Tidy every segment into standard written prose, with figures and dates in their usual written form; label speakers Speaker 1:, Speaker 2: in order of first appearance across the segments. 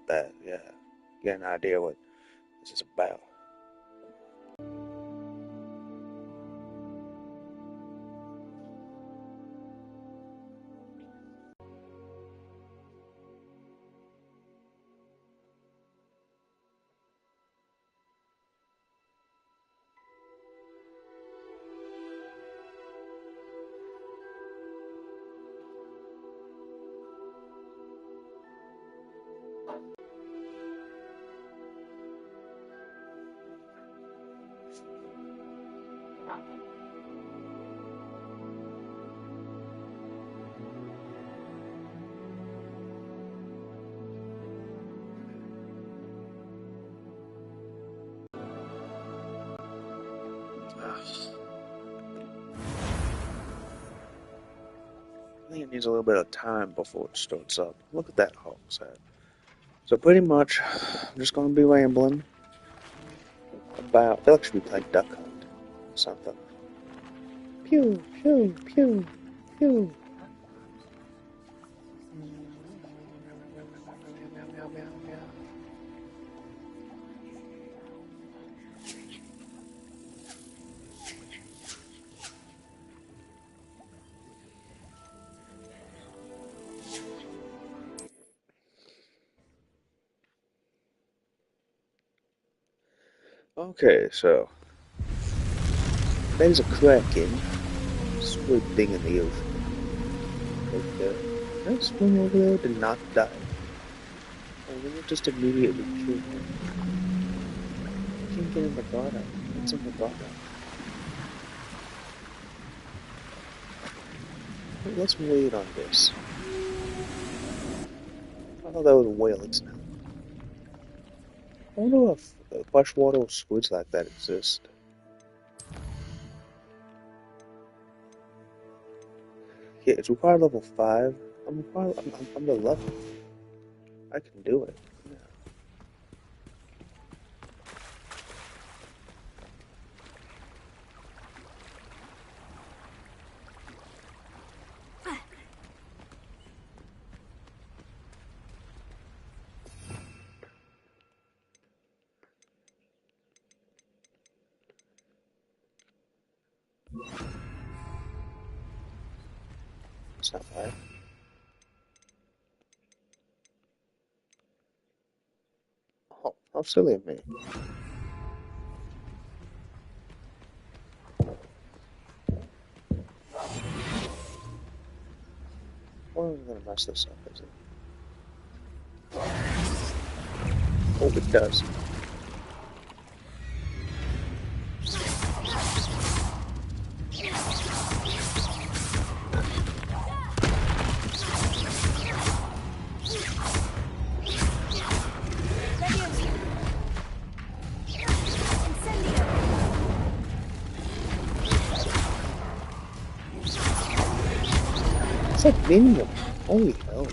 Speaker 1: that, yeah, get an idea what this is about. I think it needs a little bit of time before it starts up. Look at that Hog's head. So pretty much, I'm just going to be rambling about... I feel like I should be playing Duck Hunt or something. Pew, pew, pew, pew. Meow, meow, meow, meow. Okay, so there's a kraken swimming in the ocean. Can I swim over there to not die? Or will it just immediately kill me? I can't get in the bottom. What's in the bottom? Wait, let's wait on this. I thought that was a whale, it's not. I wonder if freshwater squids like that exist. Yeah, it's required level 5. I'm the level. I can do it. Yeah. It's not bad. Oh, how silly of me. Well, I'm gonna mess this up, is it? Oh, it does. It's like Minion. Holy hell.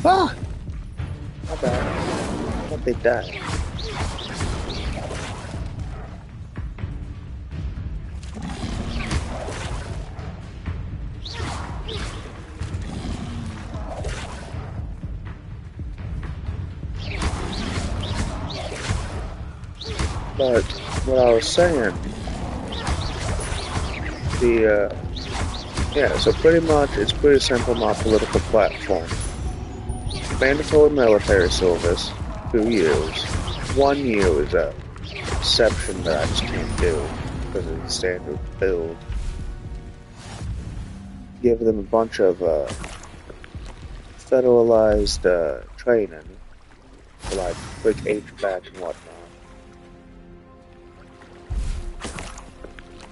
Speaker 1: Ah! Not bad. I thought they died. But what I was saying, yeah, so pretty much it's pretty simple, my political platform. Mandatory military service, 2 years. 1 year is a exception that I just can't do because of the standard build. Give them a bunch of federalized training for like quick HVAC and whatnot.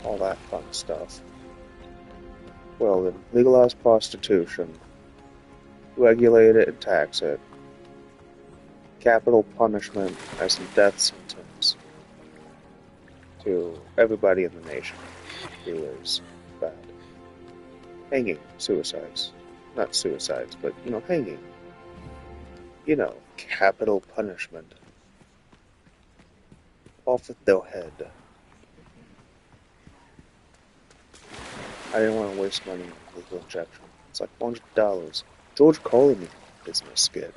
Speaker 1: All that fun stuff. Well then, legalize prostitution, regulate it and tax it, capital punishment as in death sentence to everybody in the nation who is bad. Hanging, suicides. Not suicides, but, hanging. Capital punishment. Off with their head. I didn't want to waste money on legal injection. It's like $400. George calling me business skid.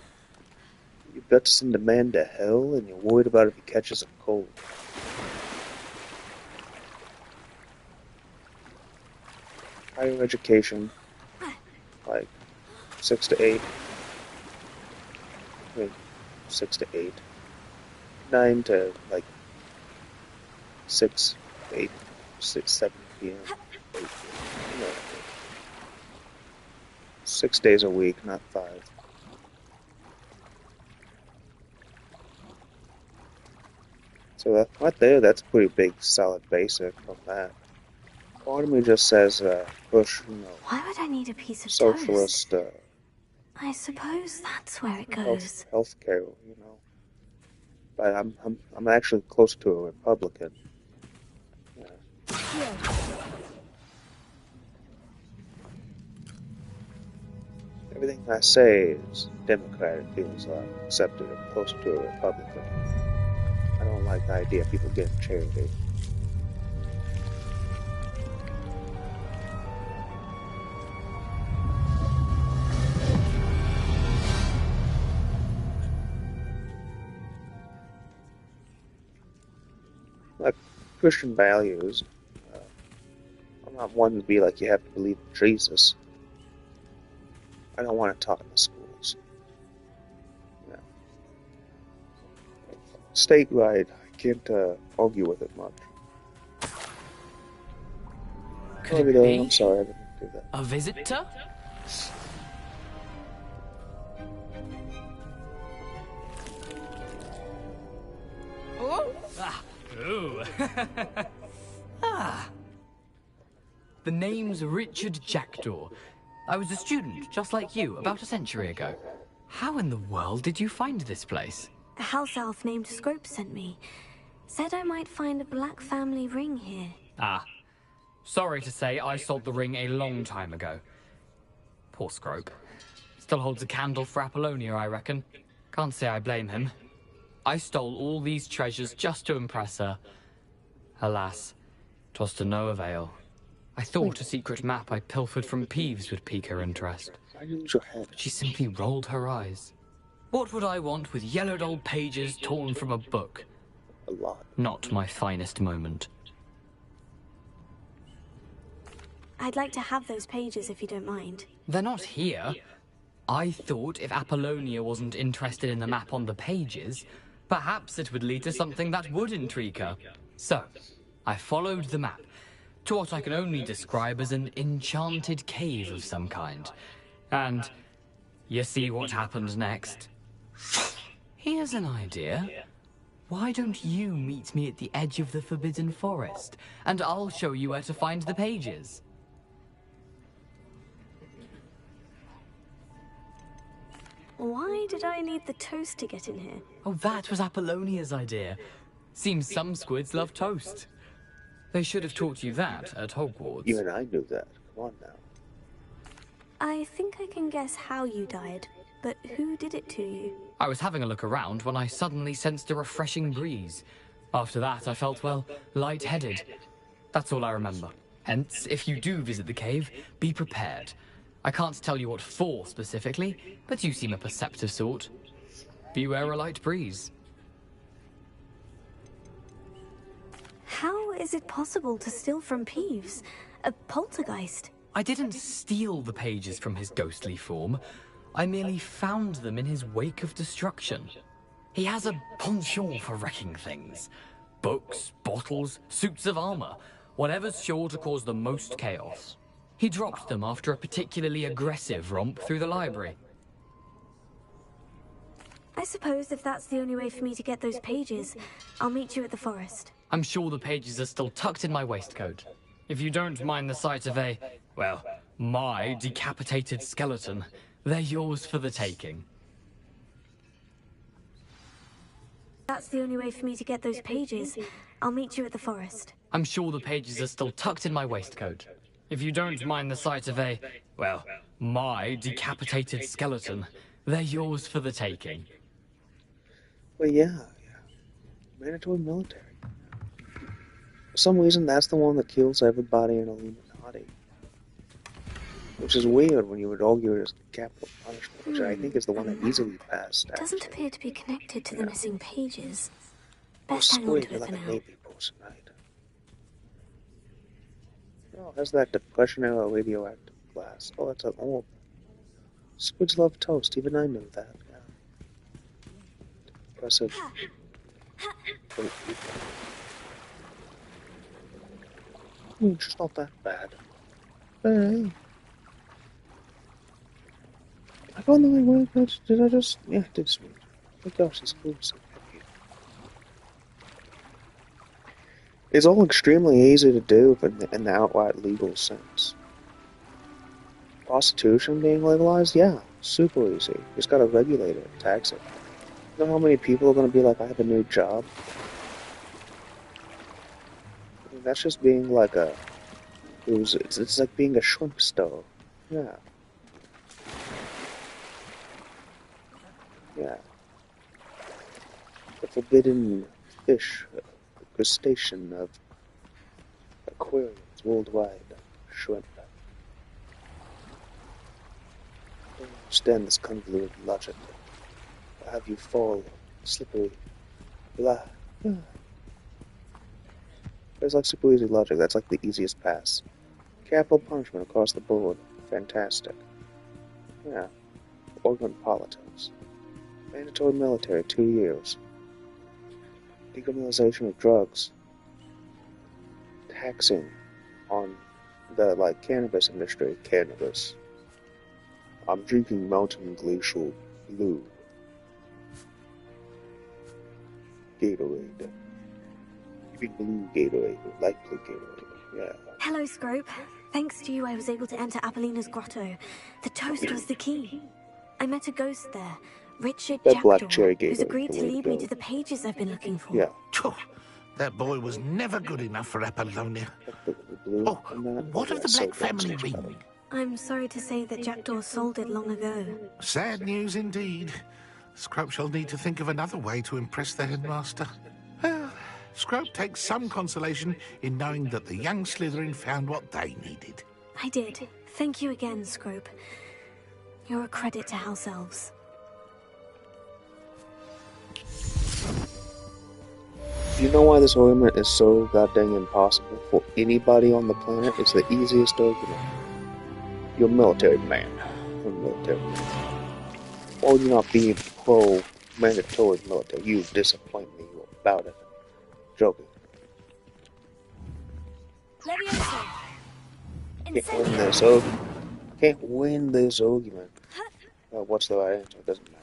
Speaker 1: You've got to send a man to hell and you're worried about if he catches a cold. Higher education, like 6 to 8. I mean, 6 to 8. 9 to like 6, 8, 6, 7 p.m. 8, 6 days a week, not 5. So that right there, that's a pretty big, solid basic from that. Part of me just says, push,
Speaker 2: Why would I need a piece of
Speaker 1: socialist,
Speaker 2: toast? I suppose that's where it goes.
Speaker 1: Healthcare, But I'm actually close to a Republican. Yeah. Everything I say is Democratic, feels like, except that I'm close to a Republican. I don't like the idea of people getting charity. Like Christian values, I'm not one to be like you have to believe in Jesus. I don't want it taught in the schools. No. Statewide, I can't argue with it much.
Speaker 3: Could it be?
Speaker 1: I'm sorry, I didn't do that.
Speaker 3: A visitor? Oh! Ah! Ooh. Ah! The name's Richard Jackdaw. I was a student, just like you, about a century ago. How in the world did you find this place?
Speaker 2: A house elf named Scrope sent me. Said I might find a black family ring here.
Speaker 3: Ah. Sorry to say, I sold the ring a long time ago. Poor Scrope. Still holds a candle for Apollonia, I reckon. Can't say I blame him. I stole all these treasures just to impress her. Alas, 'twas to no avail. I thought a secret map I pilfered from Peeves would pique her interest. But she simply rolled her eyes. What would I want with yellowed old pages torn from a book?
Speaker 1: A lot.
Speaker 3: Not my finest moment.
Speaker 2: I'd like to have those pages if you don't mind.
Speaker 3: They're not here. I thought if Apollonia wasn't interested in the map on the pages, perhaps it would lead to something that would intrigue her. So, I followed the map to what I can only describe as an enchanted cave of some kind. And you see what happened next? Here's an idea. Why don't you meet me at the edge of the Forbidden Forest, and I'll show you where to find the pages.
Speaker 2: Why did I need the toast to get in here?
Speaker 3: Oh, that was Apollonia's idea. Seems some squids love toast. They should have taught you that at Hogwarts.
Speaker 1: Even I knew that. Come on now.
Speaker 2: I think I can guess how you died, but who did it to you?
Speaker 3: I was having a look around when I suddenly sensed a refreshing breeze. After that, I felt, well, lightheaded. That's all I remember. Hence, if you do visit the cave, be prepared. I can't tell you what for specifically, but you seem a perceptive sort. Beware a light breeze.
Speaker 2: How is it possible to steal from Peeves? A poltergeist?
Speaker 3: I didn't steal the pages from his ghostly form. I merely found them in his wake of destruction. He has a penchant for wrecking things. Books, bottles, suits of armor, whatever's sure to cause the most chaos. He dropped them after a particularly aggressive romp through the library.
Speaker 2: I suppose if that's the only way for me to get those pages, I'll meet you at the forest.
Speaker 3: I'm sure the pages are still tucked in my waistcoat. If you don't mind the sight of a, well, my decapitated skeleton, they're yours for the taking.
Speaker 2: That's the only way for me to get those pages. I'll meet you at the forest.
Speaker 3: I'm sure the pages are still tucked in my waistcoat. If you don't mind the sight of a, well, my decapitated skeleton, they're yours for the taking.
Speaker 1: Well, yeah. Mandatory military. For some reason, that's the one that kills everybody in Illuminati. Which is weird when you would argue it as capital punishment, which I think is the one that easily passed.
Speaker 2: It doesn't appear to be connected to the missing pages.
Speaker 1: Oh,
Speaker 2: Best hang on
Speaker 1: sweet,
Speaker 2: to
Speaker 1: you're
Speaker 2: it
Speaker 1: like
Speaker 2: for
Speaker 1: a
Speaker 2: now.
Speaker 1: Navy person, right? Oh, has that depression era radioactive glass. Oh, that's an orb. Squids love toast, even I knew that. Yeah. Depressive. It's not that bad. Hey. I found the right way. Did I just? Yeah, I did sweet. Oh my gosh, this food is so heavy. It's all extremely easy to do in the outright legal sense. Prostitution being legalized? Yeah, super easy. You just gotta regulate it, tax it. You know how many people are gonna be like, I have a new job? I mean, that's just being like a... It's like being a shrimp store. Yeah. Yeah. The forbidden fish, crustacean of aquariums worldwide. Shrimp. I don't understand this convoluted logic. I'll have you fall slippery. Blah. Yeah. There's like super easy logic. That's like the easiest pass. Capital punishment across the board. Fantastic. Yeah. Augment politics. Mandatory military, 2 years. Decriminalization of drugs. Taxing on the, like, cannabis industry. Cannabis. I'm drinking Mountain Glacial Blue. Gatorade. Big blue Gatorade, light blue Gatorade. Yeah.
Speaker 2: Hello, Scrope. Thanks to you, I was able to enter Apollina's grotto. The toast was the key. I met a ghost there, Richard
Speaker 1: That black
Speaker 2: Jackdaw,
Speaker 1: cherry
Speaker 2: who's
Speaker 1: Gatorade.
Speaker 2: agreed to
Speaker 1: the way
Speaker 2: lead
Speaker 1: to
Speaker 2: me
Speaker 1: go.
Speaker 2: to the pages I've been looking for.
Speaker 1: Yeah.
Speaker 4: That boy was never good enough for Apollonia.
Speaker 1: The blue
Speaker 4: Oh,
Speaker 1: and that.
Speaker 4: what of the
Speaker 1: so
Speaker 4: Black family
Speaker 1: much better.
Speaker 4: ring?
Speaker 2: I'm sorry to say that Jackdaw sold it long ago.
Speaker 4: Sad news indeed. Scrope shall need to think of another way to impress the headmaster. Well, Scrope takes some consolation in knowing that the young Slytherin found what they needed.
Speaker 2: I did. Thank you again, Scrope. You're a credit to House Elves.
Speaker 1: Do you know why this argument is so goddamn impossible for anybody on the planet? It's the easiest argument. You're a military man. You're a military man. Why would you not be pro-mandatory military? You disappoint me about it. Joking. Can't win this argument. Can't win this argument. What's the right answer? It doesn't matter.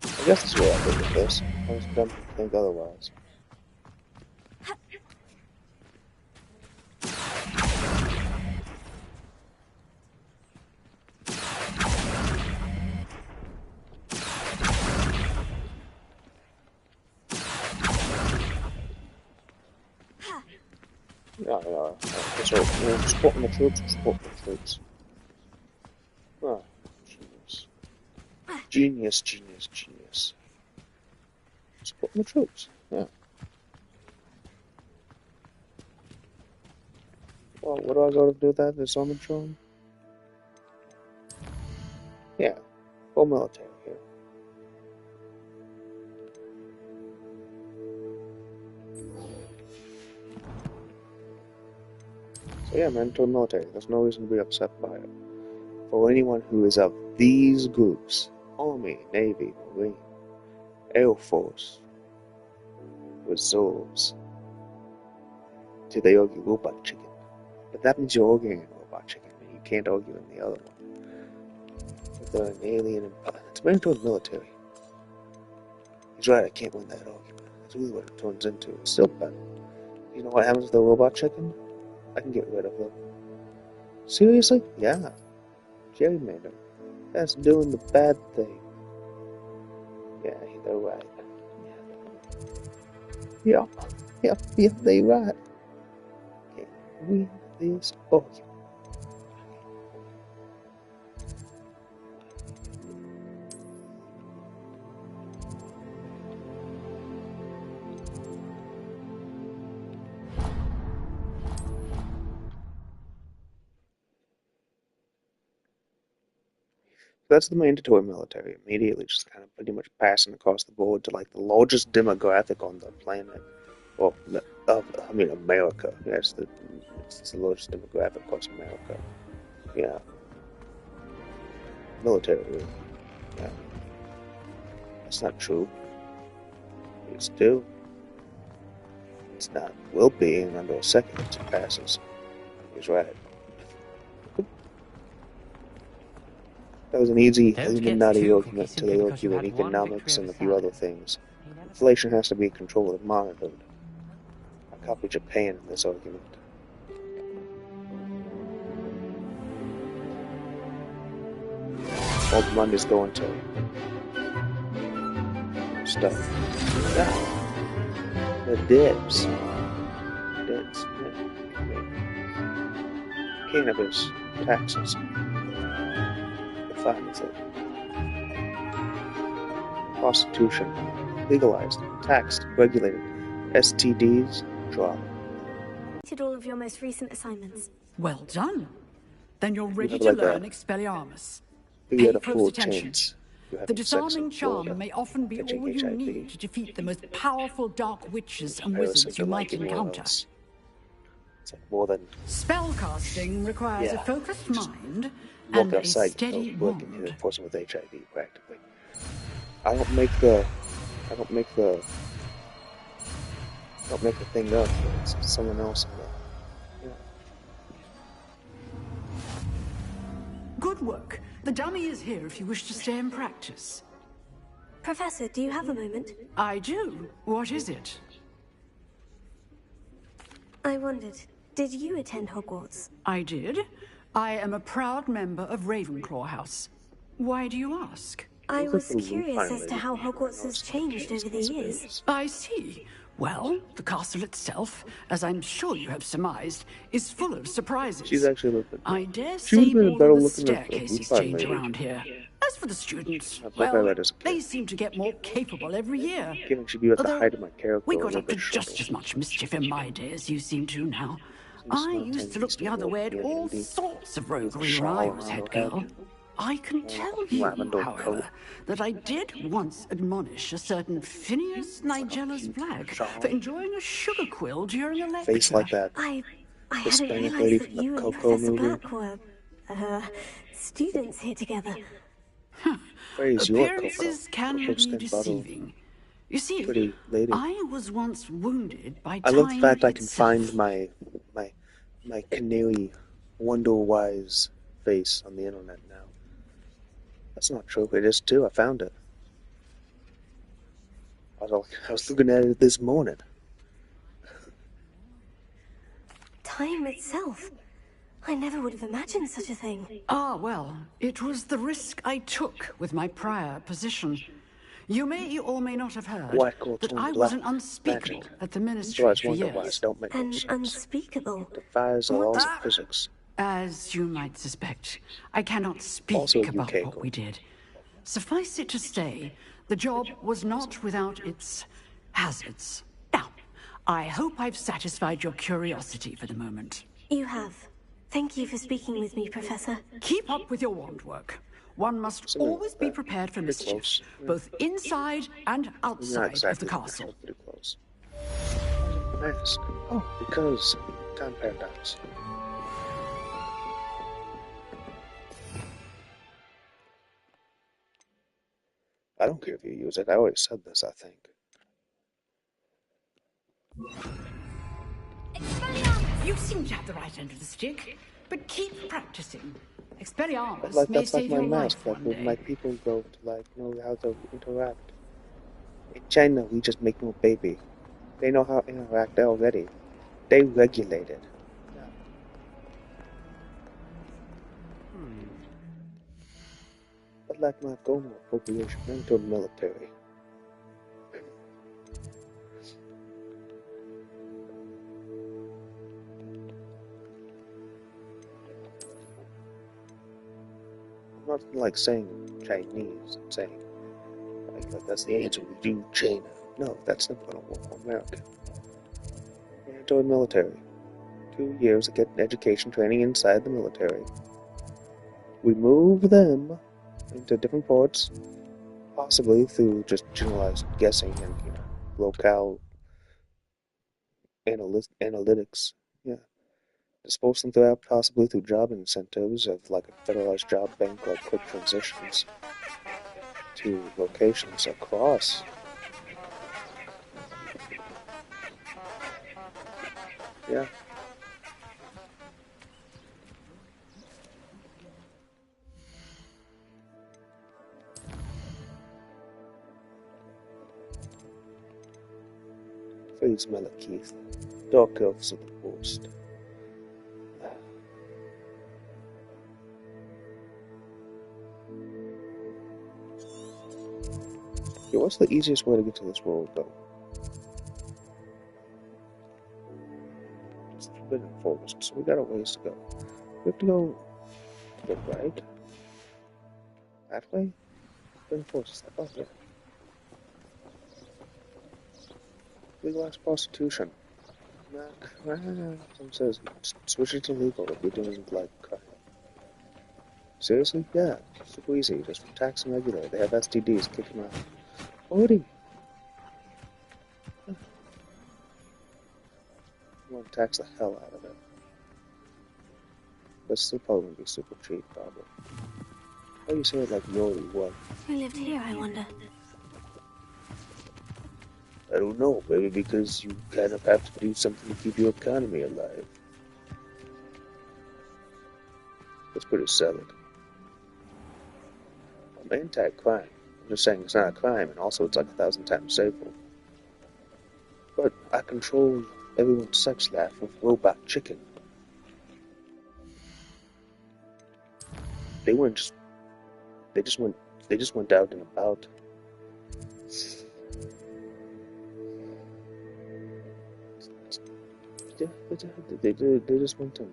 Speaker 1: I guess that's what I think of this. I was dumb to think otherwise. Yeah. So, supporting the troops, supporting the troops. Oh, genius. Genius. Supporting the troops, yeah. Well, what do I got to do that? The summon drone? Yeah, full military here. So yeah, mandatory military. There's no reason to be upset by it. For anyone who is of these groups, Army, Navy, Marine, Air Force, Reserves, do they argue robot chicken? But that means you're arguing in robot chicken, and you can't argue in the other one. They're an alien. It's mainly toward the military. He's right, I can't win that argument. That's really what it turns into. It's still bad. You know what happens with the robot chicken? I can get rid of them. Seriously? Yeah. Gerrymander. That's doing the bad thing. Yeah, they're right. Yeah, they're right. Can't win this argument. That's the mandatory military. Immediately just kind of pretty much passing across the board to like the largest demographic on the planet. Well, America. Yes, it's the largest demographic across America. Yeah. Military. Yeah. That's not true. It's still. It's not. Will be in under a second it passes. He's right. That was an easy Illuminati argument until they argue in economics and a few other things. Inflation has to be controlled and monitored. I copy Japan in this argument. All the money's going to stuff. Yeah. The dibs. Dibs. Yeah. Cannabis. Taxes. Financing. Prostitution. Legalized. Taxed. Regulated. STDs. Drop.
Speaker 2: Did all of your most recent assignments.
Speaker 5: Well done. Then you're ready to learn Expelliarmus.
Speaker 1: Pay
Speaker 5: close attention. The disarming charm may often be all you need to defeat the most powerful dark witches and wizards you might encounter.
Speaker 1: It's like more than
Speaker 5: spellcasting requires a focused mind
Speaker 1: walk
Speaker 5: and
Speaker 1: outside,
Speaker 5: a steady
Speaker 1: work and
Speaker 5: wand.
Speaker 1: hit a person with HIV practically. I don't make the thing up. It's someone else.
Speaker 5: Good work. The dummy is here if you wish to stay and practice.
Speaker 2: Professor, do you have a moment?
Speaker 5: I do. What is it?
Speaker 2: I wondered, did you attend Hogwarts?
Speaker 5: I did. I am a proud member of Ravenclaw House. Why do you ask?
Speaker 2: I was curious as to how Hogwarts has changed over the years.
Speaker 5: I see. Well, the castle itself, as I'm sure you have surmised, is full of surprises.
Speaker 1: She's actually looking.
Speaker 5: I dare
Speaker 1: She was
Speaker 5: say
Speaker 1: better
Speaker 5: all of the
Speaker 1: looking
Speaker 5: staircases
Speaker 1: than
Speaker 5: change
Speaker 1: lady.
Speaker 5: around here. As for the students,
Speaker 1: I
Speaker 5: well,
Speaker 1: read as a kid.
Speaker 5: they seem to get more capable every year.
Speaker 1: Given she'd be at the
Speaker 5: Although
Speaker 1: height of my character.
Speaker 5: we
Speaker 1: a
Speaker 5: got
Speaker 1: little
Speaker 5: up to
Speaker 1: bit
Speaker 5: just
Speaker 1: shorter.
Speaker 5: as much mischief in my day as you seem to now. I used to look the other way at all sorts of roguery when I was head girl. I can tell you, however, that I did once admonish a certain Phineas Nigella's Black for enjoying a sugar quill during a lecture.
Speaker 1: Face like that.
Speaker 2: I hadn't
Speaker 1: Hispanic lady
Speaker 2: realized that
Speaker 1: from the
Speaker 2: you and
Speaker 1: Coco
Speaker 2: Professor
Speaker 1: movie.
Speaker 2: Black were, students here together.
Speaker 1: Praise your Coco.
Speaker 5: Appearances can
Speaker 1: Coco
Speaker 5: be
Speaker 1: skin bottle.
Speaker 5: deceiving. You see,
Speaker 1: Pretty lady.
Speaker 5: I was once wounded by
Speaker 1: I love the
Speaker 5: time
Speaker 1: fact I can
Speaker 5: itself.
Speaker 1: find my canary Wonderwise face on the internet now. That's not true. It is too. I found it. I was looking at it this morning.
Speaker 2: Time itself. I never would have imagined such a thing.
Speaker 5: Ah, well, it was the risk I took with my prior position. You may or may not have heard
Speaker 1: White gold
Speaker 5: that
Speaker 1: tone
Speaker 5: I
Speaker 1: black
Speaker 5: was an unspeakable
Speaker 1: magic.
Speaker 5: at the
Speaker 1: So
Speaker 5: ministry
Speaker 1: I was
Speaker 5: for
Speaker 1: wondering why
Speaker 5: years.
Speaker 1: it don't make no
Speaker 2: An
Speaker 1: sense.
Speaker 2: unspeakable.
Speaker 1: Defies the laws of physics.
Speaker 5: As you might suspect, I cannot speak
Speaker 1: Also
Speaker 5: about
Speaker 1: UK
Speaker 5: what
Speaker 1: gold.
Speaker 5: we did. Suffice it to say, the job was not without its hazards. Now, I hope I've satisfied your curiosity for the moment.
Speaker 2: You have. Thank you for speaking with me, Professor.
Speaker 5: Keep up with your wand work. One must always be prepared for mischief,
Speaker 1: close.
Speaker 5: both inside and
Speaker 1: Not
Speaker 5: outside
Speaker 1: exactly.
Speaker 5: of the castle.
Speaker 1: But pretty close. Mask. Oh, because time paradox. I don't care if you use it. I already said this, I think.
Speaker 5: You seem to have the right end of the stick, but keep practicing. Expelliarmus may
Speaker 1: That's like
Speaker 5: save
Speaker 1: my
Speaker 5: your
Speaker 1: mask.
Speaker 5: life
Speaker 1: Like
Speaker 5: one
Speaker 1: when my
Speaker 5: day.
Speaker 1: people go to know how to interact. In China, we just make no baby. They know how to interact already. They regulate it. Yeah. But like my Goma appropriation into the military. I'm not like saying Chinese. I'm saying like that's the answer. We do China. No, that's not gonna work for America. We're into the military. 2 years to get education training inside the military. We move them into different ports, possibly through just generalized guessing and locale analytics. Yeah, dispose them throughout possibly through job incentives of like a federalized job bank, like quick transitions to locations across. Yeah. Freeze Malekith, Dark Elves of the Forest. Okay, what's the easiest way to get to this world, though? It's the Forbidden Forest, so we got a ways to go. We have to go to the right? That way? Forbidden Forest is that? Oh, yeah. Legalize prostitution. Some says switch it to legal if you're doing like crime. Seriously? Yeah, super easy. Just tax and regulate. They have STDs. Kick them out. Already. You want to tax the hell out of it. But still probably gonna be super cheap, probably. How do you say it like Yori? What?
Speaker 2: Who lived here, I wonder?
Speaker 1: I don't know. Maybe because you kind of have to do something to keep your economy alive. That's pretty solid. I'm anti-crime. I'm just saying it's not a crime, and also it's like 1,000 times safer. But I control everyone's sex life with robot chicken. They weren't just. They just went out and about. They just went to.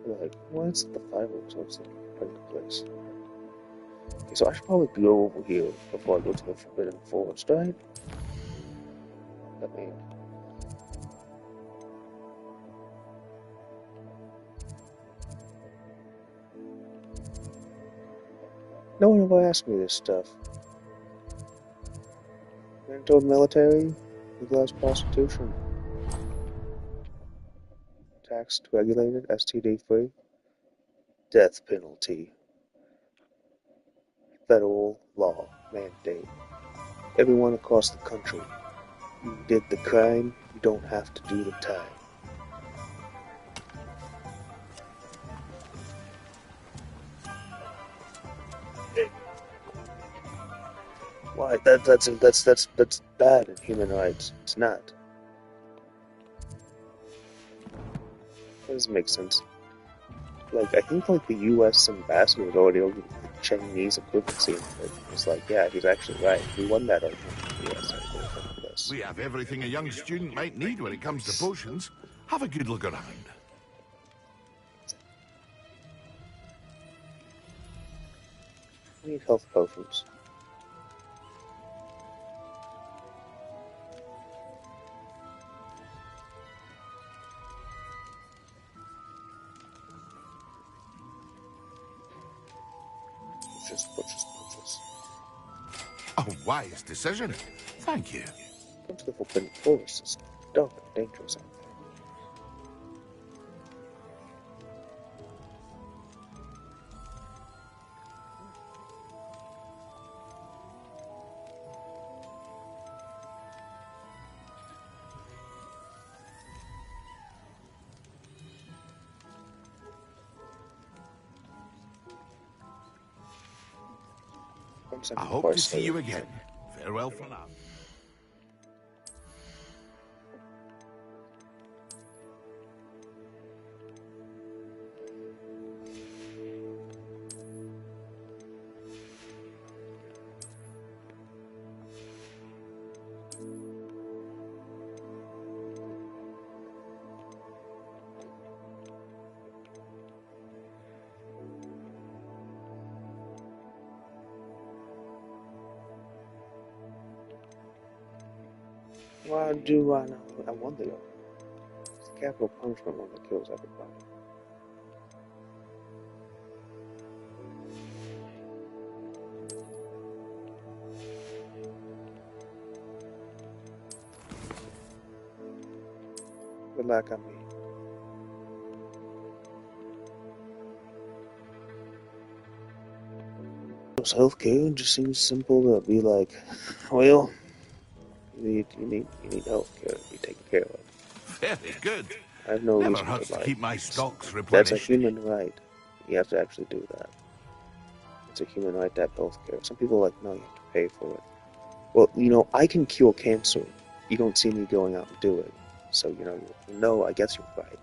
Speaker 1: Like, well, it's the fireworks, so it's a pretty good place. Okay, so I should probably go over here before I go to the Forbidden Forest, right? I mean, no one ever asked me this stuff. Went into the military, legalized prostitution, taxed, regulated, STD free, death penalty, federal law mandate. Everyone across the country. You did the crime, you don't have to do the time. Why? That's bad in human rights. It's not. That doesn't make sense. Like, I think like the U.S. ambassador was already over the Chinese equivalency of it. It's like, yeah, he's actually right. We won that argument in the U.S. for this.
Speaker 4: We have everything a young student might need when it comes to potions. Have a good look around.
Speaker 1: I need health potions. Purchase.
Speaker 4: A wise decision. Thank you.
Speaker 1: Come to the Forbidden Forest. It's dark and dangerous out there.
Speaker 4: I hope to see you again. Farewell for now.
Speaker 1: Why do I know? I wonder though. It's the capital punishment one that kills everybody. Good luck on me. Healthcare just seems simple to be like, well, you need healthcare to be taken care of.
Speaker 4: Very good.
Speaker 1: I have no
Speaker 4: Never
Speaker 1: reason
Speaker 4: hurts
Speaker 1: to
Speaker 4: to
Speaker 1: like.
Speaker 4: keep my stocks
Speaker 1: That's a
Speaker 4: replenished.
Speaker 1: human right. You have to actually do that. It's a human right to have healthcare. Some people are like, no, you have to pay for it. Well, I can cure cancer. You don't see me going out and do it. So, no, I guess you're right.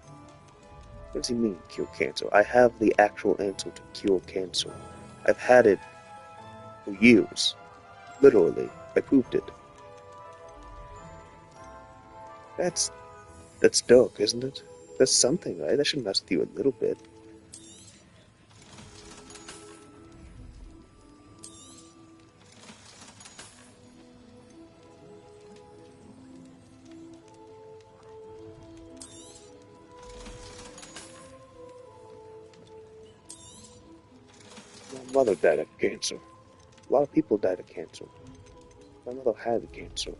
Speaker 1: What does he mean, cure cancer? I have the actual answer to cure cancer. I've had it for years. Literally. I proved it. That's dark, isn't it? That's something, right? That should mess with you a little bit. My mother died of cancer. A lot of people died of cancer. My mother had cancer.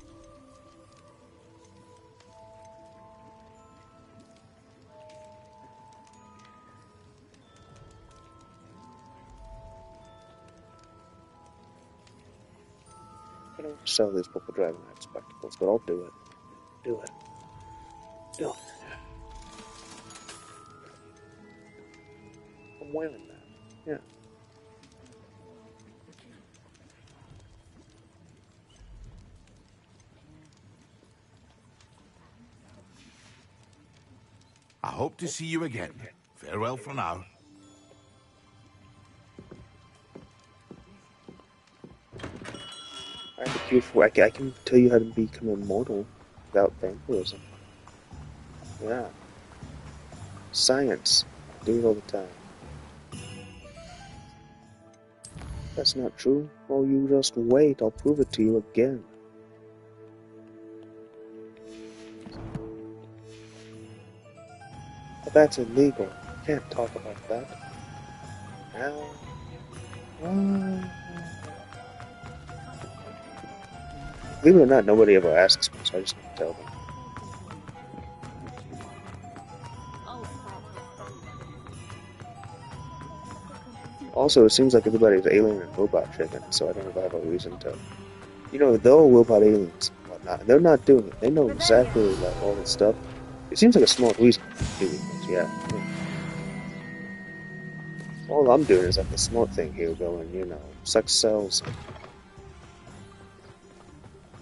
Speaker 1: I don't want to sell these purple dragon knight spectacles, but I'll do it. Do it. Do it. I'm wearing that. Yeah.
Speaker 4: I hope to see you again. Farewell for now.
Speaker 1: I have a cure for. I can tell you how to become immortal without vampirism. Yeah. Science. I do it all the time. That's not true. Oh, you just wait. I'll prove it to you again. But that's illegal. You can't talk about that. Now. Believe it or not, nobody ever asks me, so I just need to tell them. Also, it seems like everybody's alien and robot chicken, so I don't know if I have a reason to. They're all robot aliens and whatnot, and they're not doing it. They know exactly all this stuff. It seems like a smart reason to do it, yeah. All I'm doing is like the smart thing here, going, sex cells.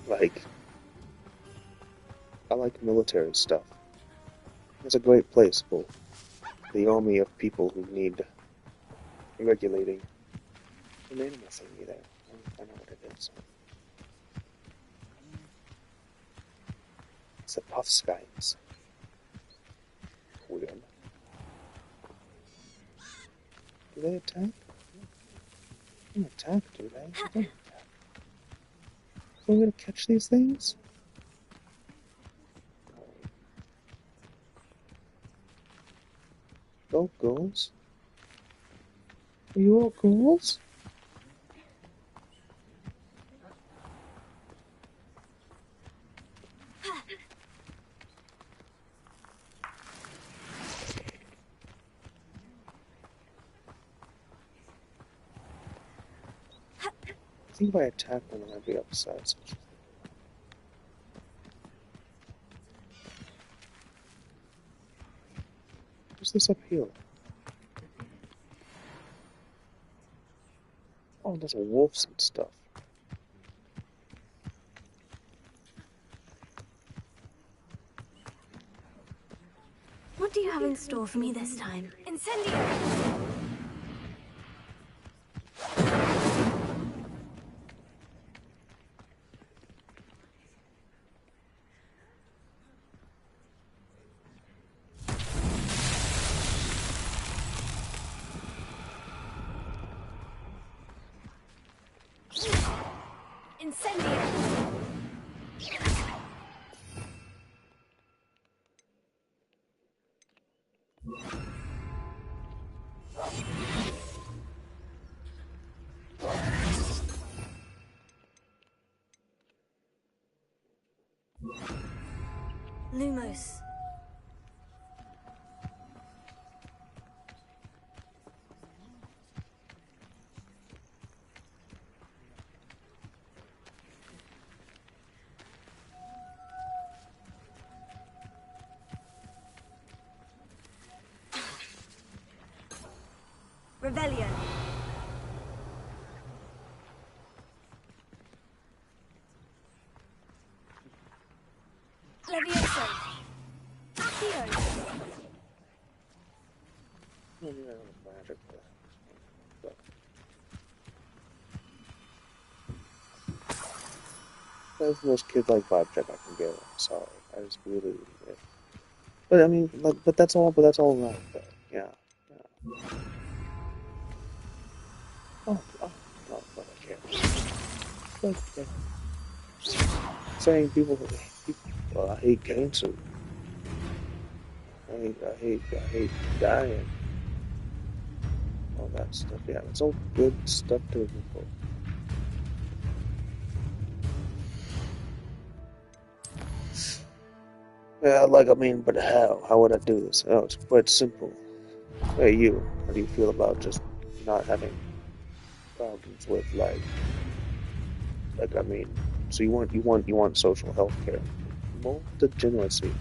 Speaker 1: Like, I like military stuff. It's a great place for the army of people who need regulating. An animal thingy there. I know what it is. It's a puff skies. Weird. Do they attack? They don't attack, do they? They don't attack. So we're gonna catch these things? Go, girls. Are you all girls? I think if I attack them, I'm gonna be upset. What's this up here? Oh, there's wolves and stuff.
Speaker 2: What do you have in store for me this time? Incendio! Lumos. Rebellion. Levioso. Accio.
Speaker 1: Magic. That's the most kid-like vibe check I can get. I'm sorry, I just really. Yeah. But I mean, like, but that's all. But that's all right. But, yeah. Oh, no, but I can't. But, saying people, I hate cancer. I hate dying. All that stuff. Yeah, it's all good stuff to report. Yeah, like, I mean, but how? How would I do this? Oh, it's quite simple. Hey, you, how do you feel about just not having problems with, like, I mean, so you want social health care. More degeneracy.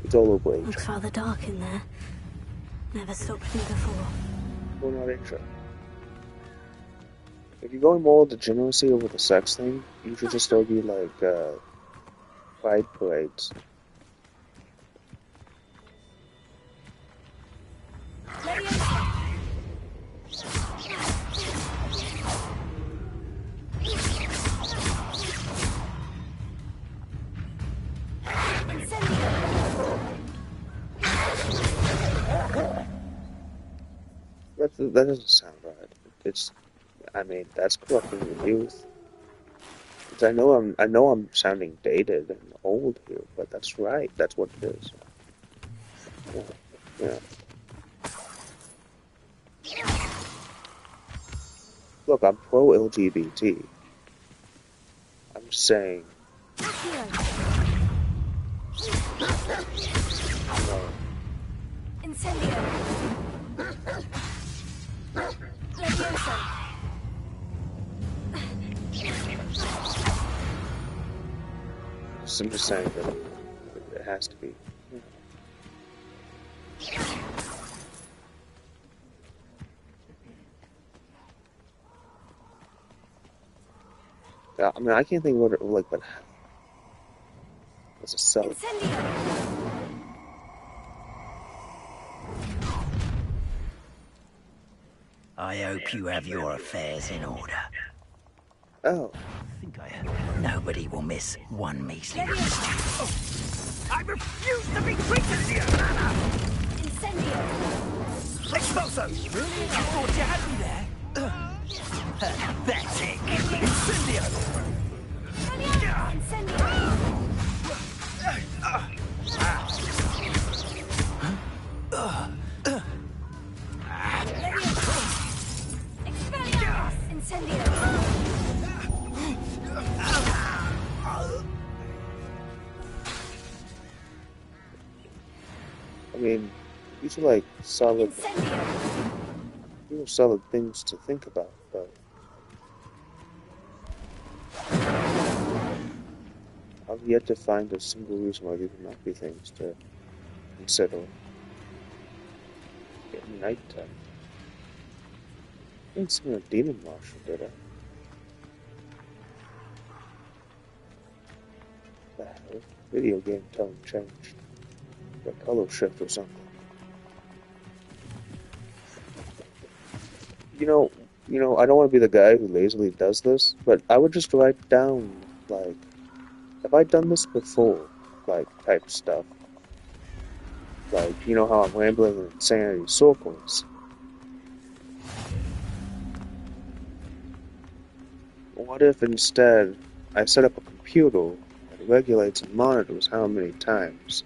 Speaker 1: It's all a wage.
Speaker 2: Looks rather dark in there. Never stopped me before.
Speaker 1: We're not interested. If you're going more degeneracy over the sex thing, you should just argue, like, pride parades. That doesn't sound right. It's, I mean, that's corrupting the youth. I know I'm sounding dated and old here, but that's right. That's what it is. Yeah. Look, I'm pro LGBT. I'm saying.
Speaker 2: Incendio. Levioso.
Speaker 1: I'm just saying that it has to be. Yeah, I mean, I can't think of what it like, but it's a cell.
Speaker 6: I hope you have your affairs in order.
Speaker 1: Oh.
Speaker 6: Nobody will miss one measly.
Speaker 7: I refuse to be treated in your manner!
Speaker 2: Incendio!
Speaker 7: Expulso! Really? You thought you had me there?
Speaker 6: Pathetic!
Speaker 7: Incendio!
Speaker 2: Incendio! Incendio!
Speaker 1: I mean, these are like solid, solid things to think about, but I've yet to find a single reason why these would not be things to consider at night time. I didn't see a demon marshal, did I? Video game tone changed. The color shift or something. You know, I don't want to be the guy who lazily does this, but I would just write down, like, have I done this before? Like, type stuff. Like, you know how I'm rambling in insanity circles. What if instead I set up a computer that regulates and monitors how many times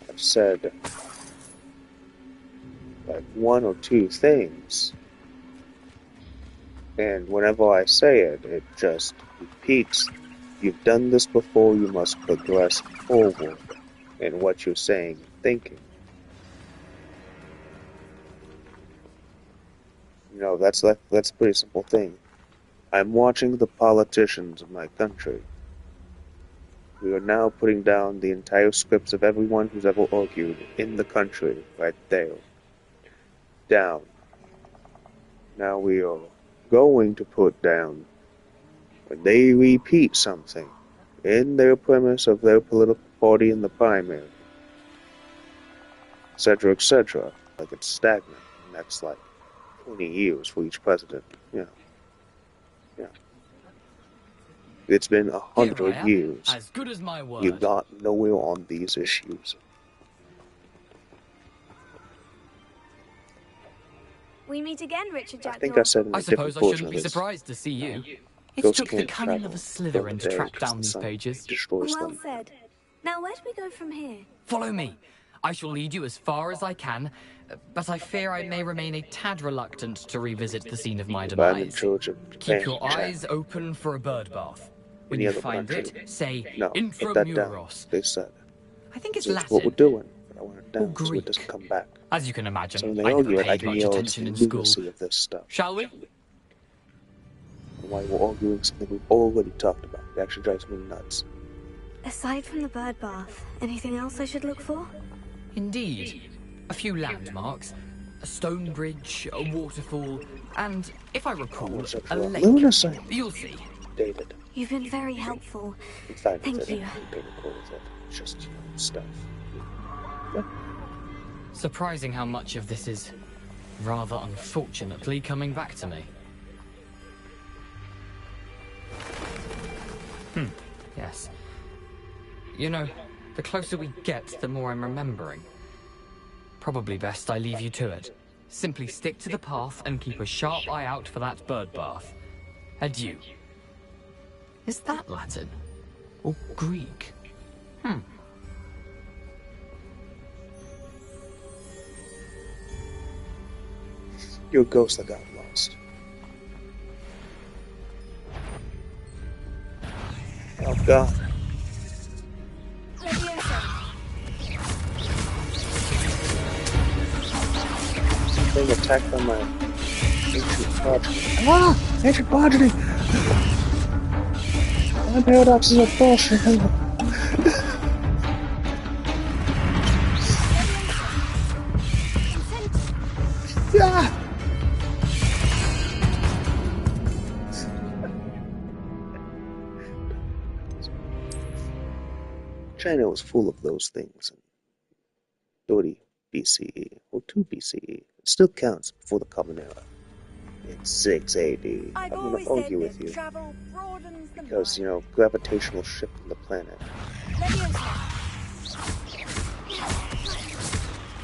Speaker 1: I've said, like, one or two things, and whenever I say it, it just repeats, you've done this before, you must progress forward in what you're saying and thinking. You know, that's a pretty simple thing. I'm watching the politicians of my country. We are now putting down the entire scripts of everyone who's ever argued in the country, right there. Down. Now we are going to put down, when they repeat something in their premise of their political party in the primary, etc., etc., like it's stagnant, and that's like 20 years for each president. Yeah. It's been 100 years.
Speaker 3: As good as my word.
Speaker 1: You got nowhere on these issues.
Speaker 2: We meet again, Richard Jackdaw.
Speaker 1: I think I said in a
Speaker 3: I suppose
Speaker 1: different
Speaker 3: I shouldn't be surprised to see you. It
Speaker 1: Ghosts
Speaker 3: took the
Speaker 1: can't
Speaker 3: cunning of a
Speaker 1: travel
Speaker 3: Slytherin to track down these pages.
Speaker 1: Destroys
Speaker 2: Well
Speaker 1: them.
Speaker 2: said. Now where do we go from here?
Speaker 3: Follow me. I shall lead you as far as I can, but I fear I may remain a tad reluctant to revisit the scene of my demise. Keep your eyes open for a bird bath. When you find it, say Intramuros.
Speaker 1: They said.
Speaker 3: I think it's
Speaker 1: That's
Speaker 3: Latin.
Speaker 1: what we're doing, but I want it down
Speaker 3: Or
Speaker 1: so it doesn't come back.
Speaker 3: As you can imagine,
Speaker 1: So when they
Speaker 3: I never
Speaker 1: argue it, I
Speaker 3: paid
Speaker 1: can
Speaker 3: much
Speaker 1: yell
Speaker 3: attention
Speaker 1: the
Speaker 3: in school.
Speaker 1: lunacy of this stuff.
Speaker 3: Shall we?
Speaker 1: Why we're arguing something we've already talked about. It actually drives me nuts.
Speaker 2: Aside from the bird bath, anything else I should look for?
Speaker 3: Indeed. A few landmarks. A stone bridge, a waterfall, and, if I recall, a lake.
Speaker 1: Lunacy.
Speaker 3: You'll see.
Speaker 1: Dated.
Speaker 2: You've been very helpful.
Speaker 1: In fact,
Speaker 2: Thank you.
Speaker 1: It's just stuff.
Speaker 3: Surprising how much of this is, rather unfortunately, coming back to me. Yes. You know, the closer we get, the more I'm remembering. Probably best I leave you to it. Simply stick to the path and keep a sharp eye out for that bird bath. Adieu. Is that Latin? Or Greek?
Speaker 1: You're a ghost that got lost. Oh god. Being attacked by my ancient progeny. Ah! Ancient progeny! My paradoxes are bullshit. Yeah! China was full of those things in 30 BCE, or 2 BCE. It still counts before the Common Era. In 6 AD, I'm going to argue with you. Because, you know, gravitational shift in the planet.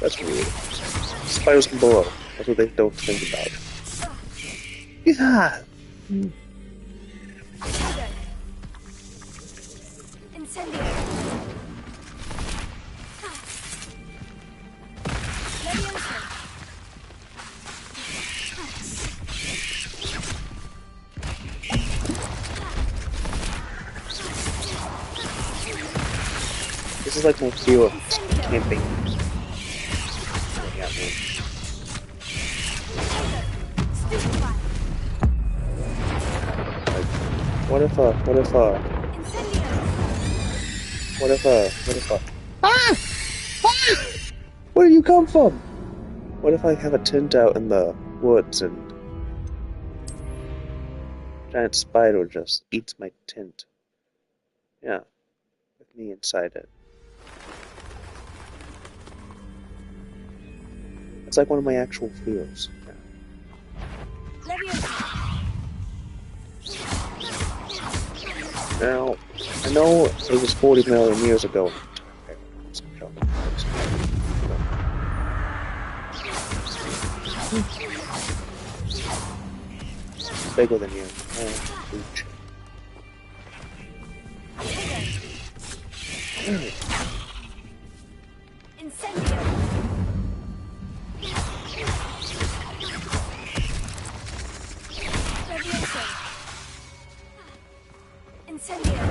Speaker 1: That's weird. Spiders can blow. That's what they don't think about. Yeah! This is like my fear of camping. What if Ah! Where did you come from? What if I have a tent out in the woods and a giant spider just eats my tent? Yeah. me inside it. It's like one of my actual fears. Now, I know it was 40 million years ago. Bigger than you.
Speaker 2: Incendio. Incendio.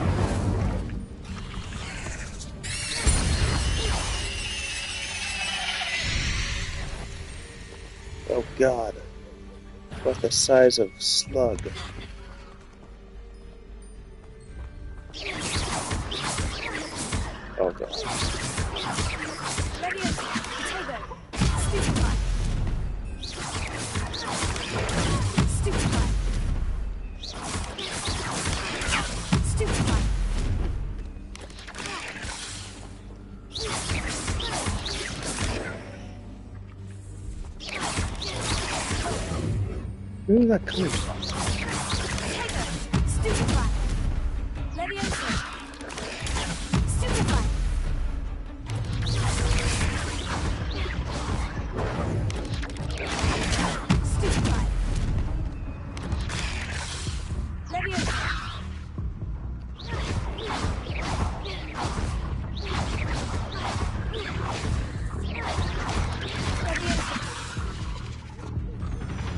Speaker 1: Oh God. About the size of slug. Oh God. Where is that coming from?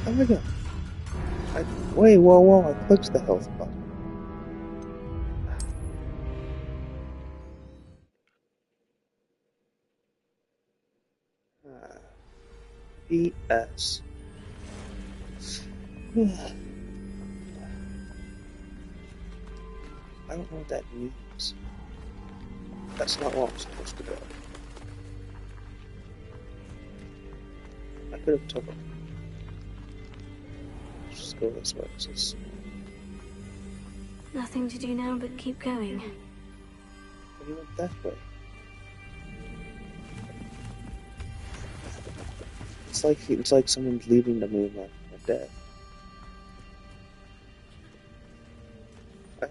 Speaker 1: Oh my God. Wait, whoa, I clicked the health button. E.S. I don't know what that means. That's not where I'm supposed to go. I could have took it. Just go this way.
Speaker 2: Nothing to do now but keep going.
Speaker 1: But he went that way. It's like someone's leaving the moon like death. I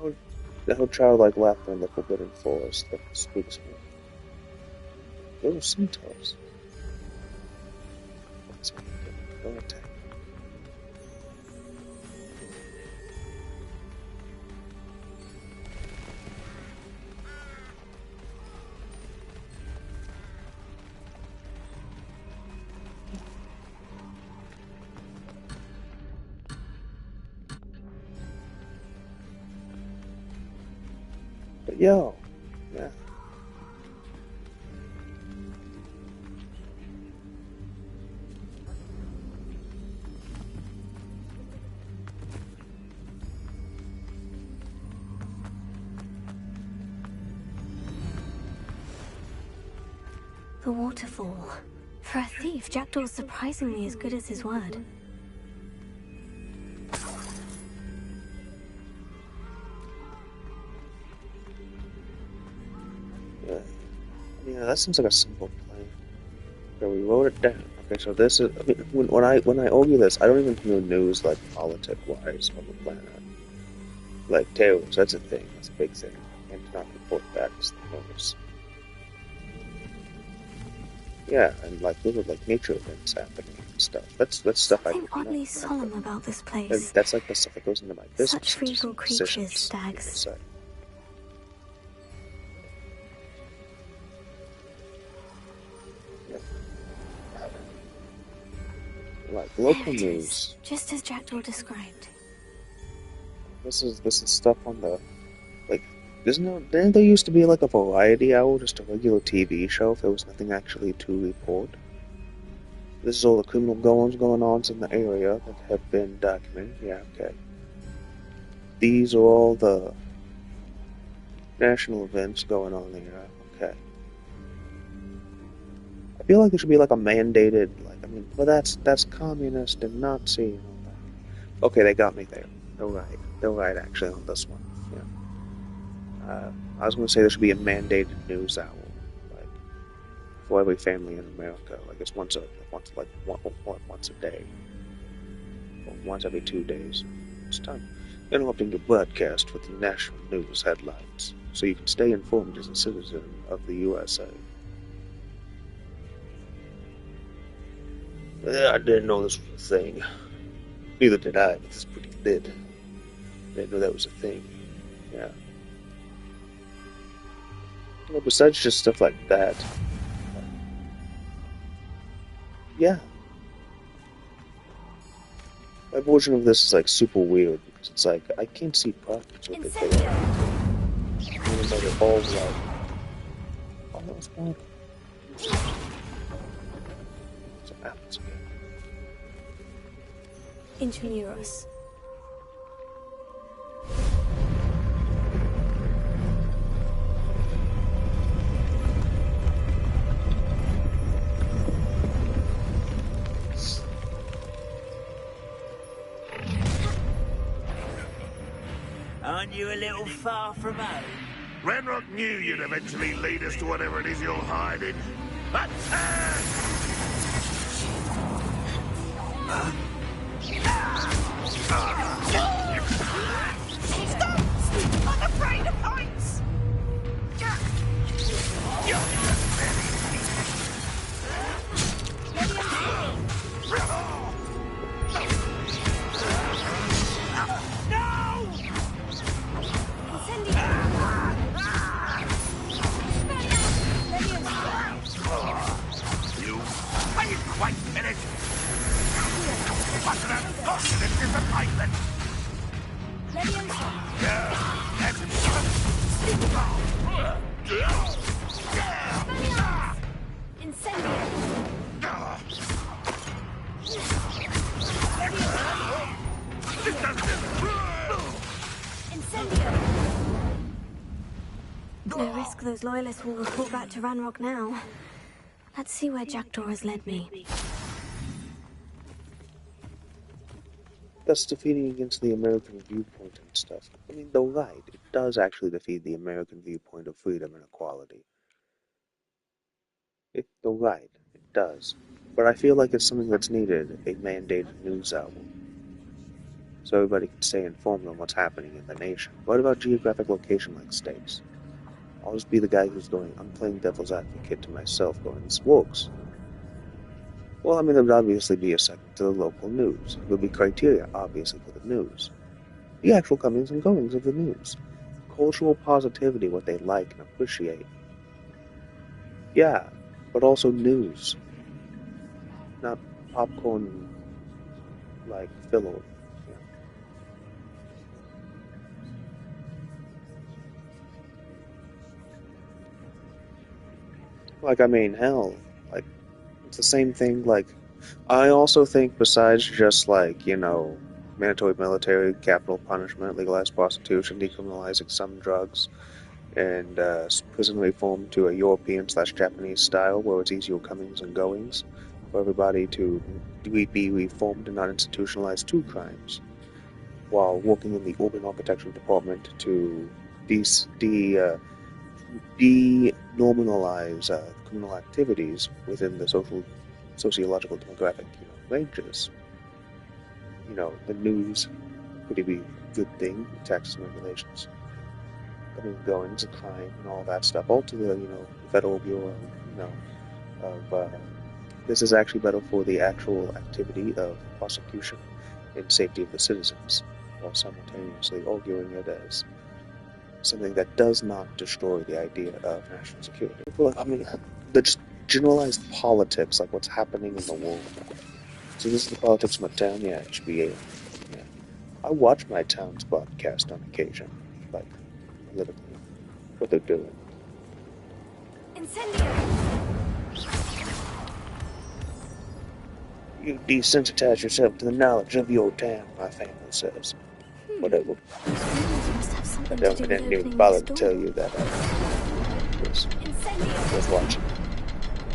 Speaker 1: would childlike laughter in the forbidden forest that speaks me. There were centaurs. Don't attack. But yo, yeah.
Speaker 2: The waterfall. For a thief, Jackdaw's surprisingly as good as his word.
Speaker 1: Yeah, that seems like a simple plan. Okay, we wrote it down. Okay, so this is. I mean, when I argue this, I don't even hear news like politic-wise on the planet. Like terrorists, that's a thing. That's a big thing. And to not report that is the notice. Yeah, and like little like nature events happening and stuff. That's stuff I
Speaker 2: Something
Speaker 1: don't know.
Speaker 2: oddly solemn about this
Speaker 1: And
Speaker 2: place.
Speaker 1: that's like the stuff that goes into my business.
Speaker 2: Such regal creatures, stags. Like local news. Just as Jackdaw described.
Speaker 1: This is stuff on the like. Didn't there used to be like a variety hour, just a regular TV show if there was nothing actually to report? This is all the criminal goings going on in the area that have been documented. Yeah, okay. These are all the national events going on here. Okay. I feel like there should be like a mandated, like, I mean, well, that's communist and Nazi and all that. Okay, they got me there. They're right actually on this one. Yeah. I was going to say there should be a mandated news hour, like for every family in America. Like it's once a day, or once every 2 days. It's time interrupting your broadcast with the national news headlines, so you can stay informed as a citizen of the USA. I didn't know this was a thing. Neither did I, but this pretty did. Didn't know that was a thing. Yeah. Well, besides just stuff like that, yeah. My version of this is like super weird because it's like I can't see problems with it. Even though they're all like, oh, that was bad. Some apples again.
Speaker 2: Intramuros.
Speaker 6: Aren't you a little far from home?
Speaker 4: Ranrock knew you'd eventually lead us to whatever it is you're hiding. Attack!
Speaker 7: Stop! I'm afraid of heights!
Speaker 4: Wait a minute! What's that confident disappointment?
Speaker 2: No risk those loyalists will report back to Ranrock now. Let's see where Jackdaw has led me.
Speaker 1: That's defeating against the American viewpoint and stuff. I mean, though right, it does actually defeat the American viewpoint of freedom and equality. Though right, it does. But I feel like it's something that's needed, a mandated news hour. So everybody can stay informed on what's happening in the nation. What about geographic location like states? I'll just be the guy who's going, I'm playing devil's advocate to myself, going, this works. Well, I mean, there would obviously be a second to the local news. There would be criteria, obviously, for the news. The actual comings and goings of the news. Cultural positivity, what they like and appreciate. Yeah, but also news. Not popcorn, like, filler. Like, I mean, hell, like, it's the same thing, like, I also think besides just, like, you know, mandatory military, capital punishment, legalized prostitution, decriminalizing some drugs, and prison reform to a European/Japanese style where it's easier comings and goings, for everybody to be reformed and not institutionalized to crimes, while working in the urban architecture department to denormalize criminal activities within the sociological demographic ranges. You know, the news could be a good thing, taxes and regulations, coming and goings of crime and all that stuff, all to the Federal Bureau, of this is actually better for the actual activity of prosecution and safety of the citizens, while simultaneously arguing it as something that does not destroy the idea of national security. Well, I mean, the just generalized politics, like what's happening in the world. So this is the politics of my town? Yeah, it should be yeah. I watch my town's broadcast on occasion, like, politically, what they're doing. You desensitize yourself to the knowledge of your town, my family says. Whatever. I didn't even bother to tell you that I was watching.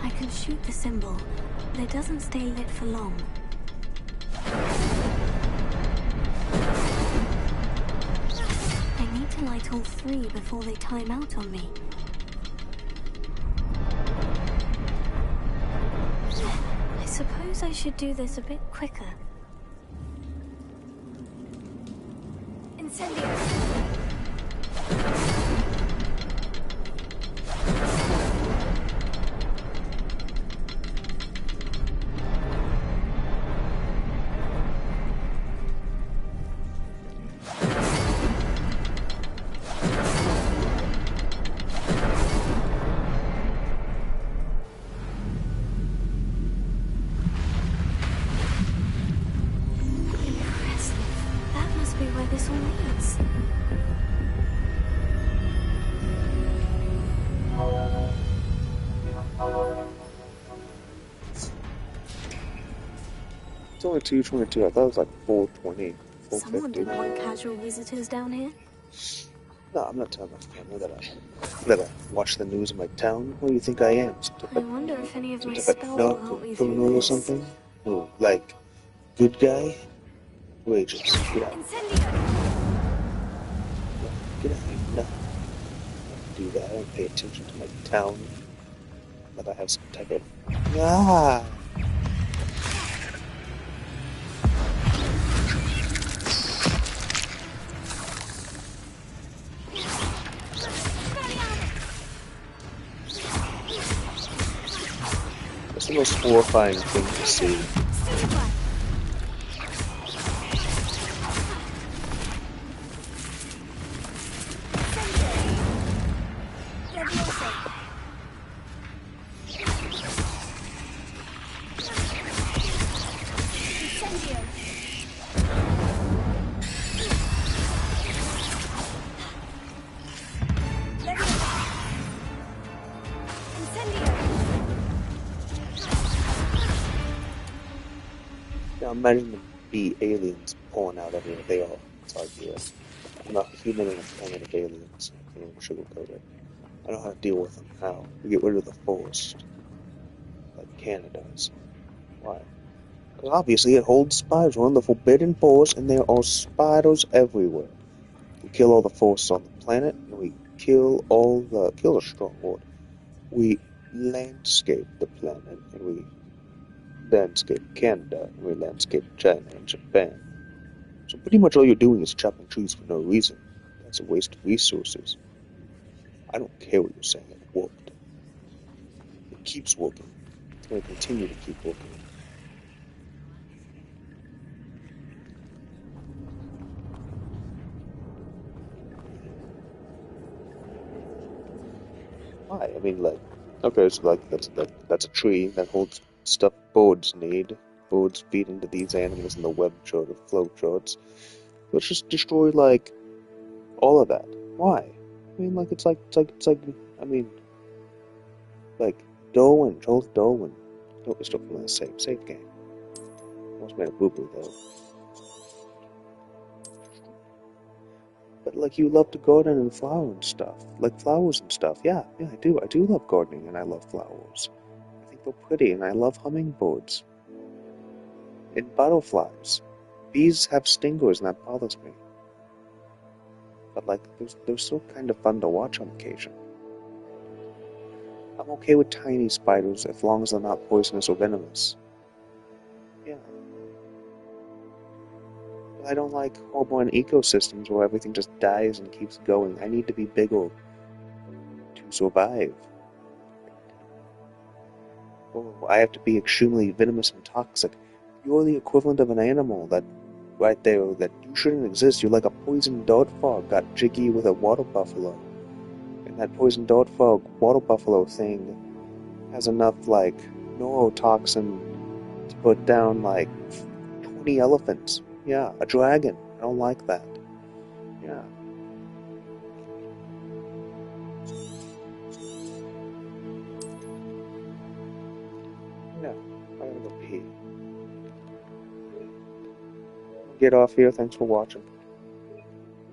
Speaker 2: I can shoot the symbol, but it doesn't stay lit for long. I need to light all 3 before they time out on me. I suppose I should do this a bit quicker. Incendio!
Speaker 1: It's only 222. I thought it was like 420, 450.
Speaker 2: Someone didn't want casual visitors down here.
Speaker 1: No, I'm not telling my family that I watch the news in my town. What do you think I am?
Speaker 2: I wonder if any of my
Speaker 1: Some type
Speaker 2: spells
Speaker 1: of
Speaker 2: will
Speaker 1: narco
Speaker 2: help me through
Speaker 1: criminal or
Speaker 2: this.
Speaker 1: something? Oh, like, good guy? Wages. Get out.
Speaker 2: Incendio!
Speaker 1: No, get out of here. No. I don't do that. I don't pay attention to my town. Like I have some type of... Ah! That's the most horrifying thing to see. Now imagine them be aliens pulling out everywhere they are. It's like, yeah, I'm not human and a planet of aliens. I can't even sugarcoat it. I know how to deal with them. How? We get rid of the forest. Like Canada does. Why? Because obviously it holds spiders. We're in the forbidden forest and there are spiders everywhere. We kill all the forests on the planet and we kill a strong word. We landscape the planet and we landscape Canada and we landscape China and Japan. So pretty much all you're doing is chopping trees for no reason. That's a waste of resources. I don't care what you're saying, it worked. It keeps working. It's going to continue to keep working. Why? I mean, like, okay, so like that's a tree that holds stuff birds need. Birds feed into these animals in the web chart of flow charts. Let's just destroy like all of that. Why? I mean, like it's like I mean, like Darwin, Charles Darwin. No, it's still from the safe game. Almost made a boo boo though. But like you love to garden and flower and stuff, like flowers and stuff. Yeah, I do. I do love gardening and I love flowers. I think they're pretty and I love hummingbirds and butterflies. Bees have stingers and that bothers me. But like they're still kind of fun to watch on occasion. I'm okay with tiny spiders as long as they're not poisonous or venomous. Yeah. But I don't like horrible ecosystems where everything just dies and keeps going. I need to be bigger to survive. Or I have to be extremely venomous and toxic. You're the equivalent of an animal that right there that you shouldn't exist. You're like a poisoned dart frog got jiggy with a water buffalo. And that poisoned dart frog water buffalo thing has enough like neurotoxin to put down like 20 elephants. Yeah, a dragon. I don't like that. Yeah. Yeah, I gotta go pee. Get off here. Thanks for watching.